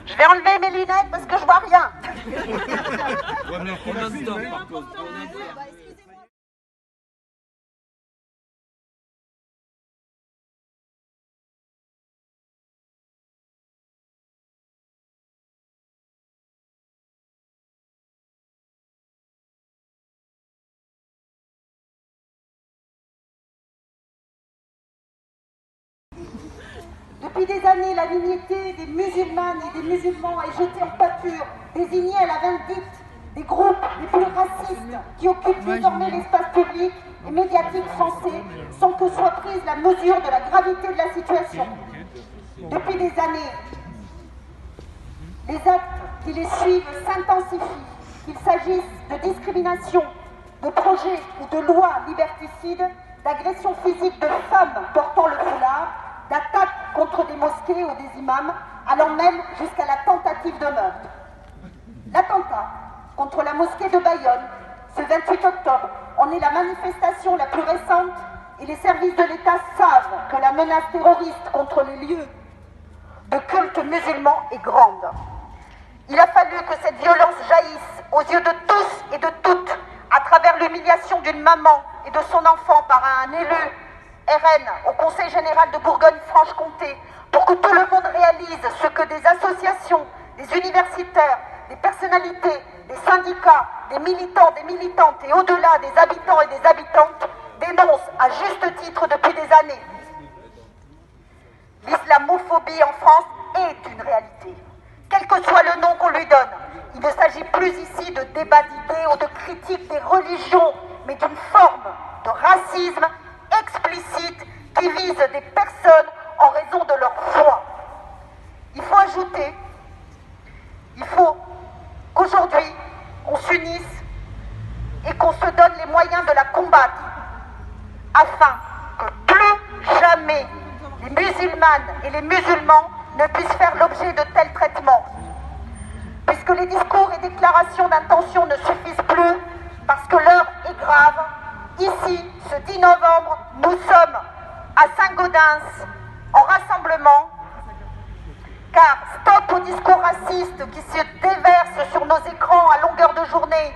Je vais enlever mes lunettes parce que je vois rien. Depuis des années, la dignité des musulmanes et des musulmans est jetée en pâture, désignée à la vindicte des groupes les plus racistes qui occupent désormais l'espace public et médiatique français sans que soit prise la mesure de la gravité de la situation. Depuis des années, les actes qui les suivent s'intensifient, qu'il s'agisse de discrimination, de projets ou de lois liberticides, d'agressions physiques de femmes portant le foulard, d'attaques contre des mosquées ou des imams, allant même jusqu'à la tentative de meurtre. L'attentat contre la mosquée de Bayonne, ce 28 octobre, en est la manifestation la plus récente et les services de l'État savent que la menace terroriste contre les lieux de culte musulman est grande. Il a fallu que cette violence jaillisse aux yeux de tous et de toutes à travers l'humiliation d'une maman et de son enfant par un élu RN au Conseil général de Bourgogne-Franche-Comté pour que tout le monde réalise ce que des associations, des universitaires, des personnalités, des syndicats, des militants, des militantes et au-delà des habitants et des habitantes dénoncent à juste titre depuis des années. L'islamophobie en France est une réalité. Quel que soit le nom qu'on lui donne, il ne s'agit plus ici de débat d'idées ou de critique des religions, mais d'une forme de racisme explicite qui vise des personnes en raison de leur foi. Il faut ajouter, il faut qu'aujourd'hui on s'unisse et qu'on se donne les moyens de la combattre afin que plus jamais les musulmanes et les musulmans ne puissent faire l'objet de tels traitements. Puisque les discours et déclarations d'intention ne suffisent plus, parce que l'heure est grave, ici, ce 10 novembre, nous sommes à Saint-Gaudens en rassemblement, car stop aux discours racistes qui se déversent sur nos écrans à longueur de journée,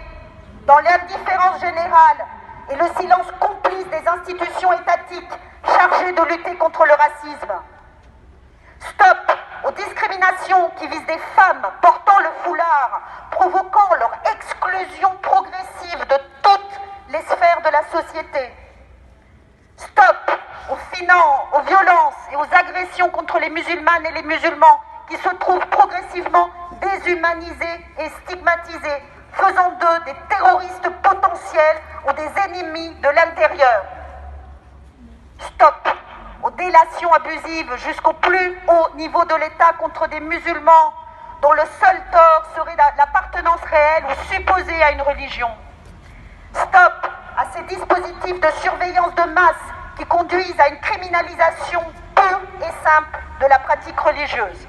dans l'indifférence générale et le silence complice des institutions étatiques chargées de lutter contre le racisme. Stop aux discriminations qui visent des femmes portant le foulard, provoquant leur exclusion progressive de toutes les sphères de la société. Stop aux violences et aux agressions contre les musulmanes et les musulmans qui se trouvent progressivement déshumanisés et stigmatisés, faisant d'eux des terroristes potentiels ou des ennemis de l'intérieur. Stop aux délations abusives jusqu'au plus haut niveau de l'État contre des musulmans dont le seul tort serait l'appartenance réelle ou supposée à une religion. Stop à ces dispositifs de surveillance de masse qui conduisent à une criminalisation pure et simple de la pratique religieuse.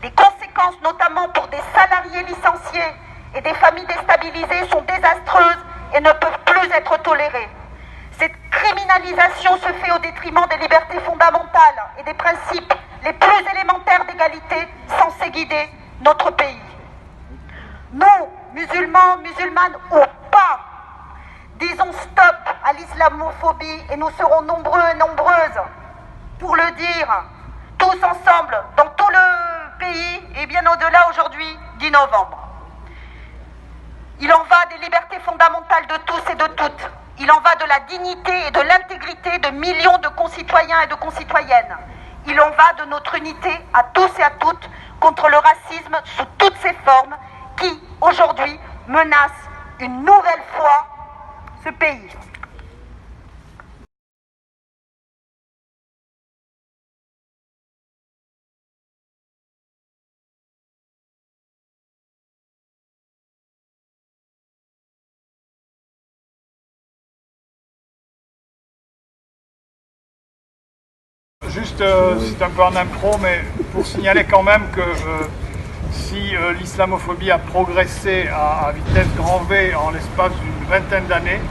Les conséquences, notamment pour des salariés licenciés et des familles déstabilisées, sont désastreuses et ne peuvent plus être tolérées. Cette criminalisation se fait au détriment des libertés fondamentales et des principes les plus élémentaires d'égalité censés guider notre pays. Nous, musulmans, musulmanes ou pas, disons stop à l'islamophobie et nous serons nombreux et nombreuses pour le dire, tous ensemble, dans tout le pays et bien au-delà aujourd'hui, 10 novembre. Il en va des libertés fondamentales de tous et de toutes. Il en va de la dignité et de l'intégrité de millions de concitoyens et de concitoyennes. Il en va de notre unité à tous et à toutes contre le racisme sous toutes ses formes qui, aujourd'hui, menace une nouvelle fois ce pays. Juste, c'est un peu en impro, mais pour signaler quand même que si l'islamophobie a progressé à vitesse grand V en l'espace d'une vingtaine d'années,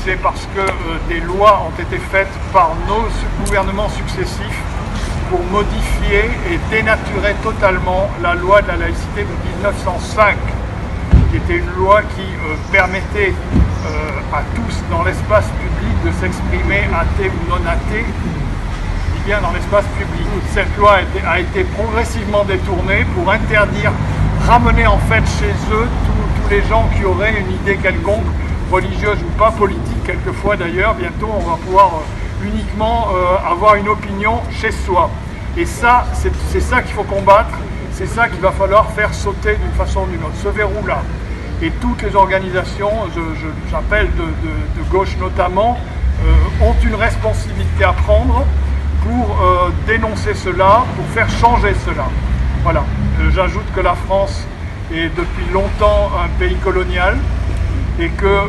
c'est parce que des lois ont été faites par nos gouvernements successifs pour modifier et dénaturer totalement la loi de la laïcité de 1905, qui était une loi qui permettait à tous dans l'espace public de s'exprimer athée ou non athée, bien dans l'espace public. Cette loi a été progressivement détournée pour interdire, ramener en fait chez eux tous les gens qui auraient une idée quelconque, religieuse ou pas, politique quelquefois d'ailleurs. Bientôt on va pouvoir uniquement avoir une opinion chez soi. Et ça, c'est ça qu'il faut combattre, c'est ça qu'il va falloir faire sauter d'une façon ou d'une autre, ce verrou-là. Et toutes les organisations, j'appelle de gauche notamment, ont une responsabilité à prendre pour dénoncer cela, pour faire changer cela. Voilà. J'ajoute que la France est depuis longtemps un pays colonial et que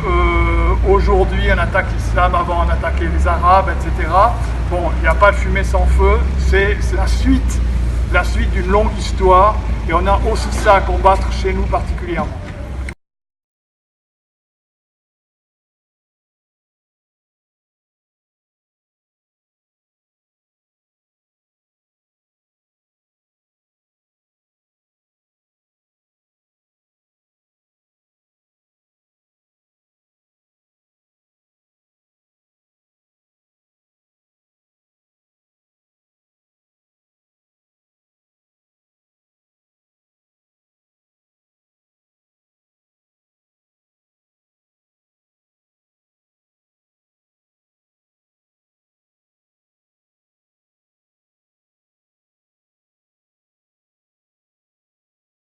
aujourd'hui on attaque l'islam, avant on attaquait les Arabes, etc. Bon, il n'y a pas de fumée sans feu, c'est la suite d'une longue histoire et on a aussi ça à combattre chez nous particulièrement.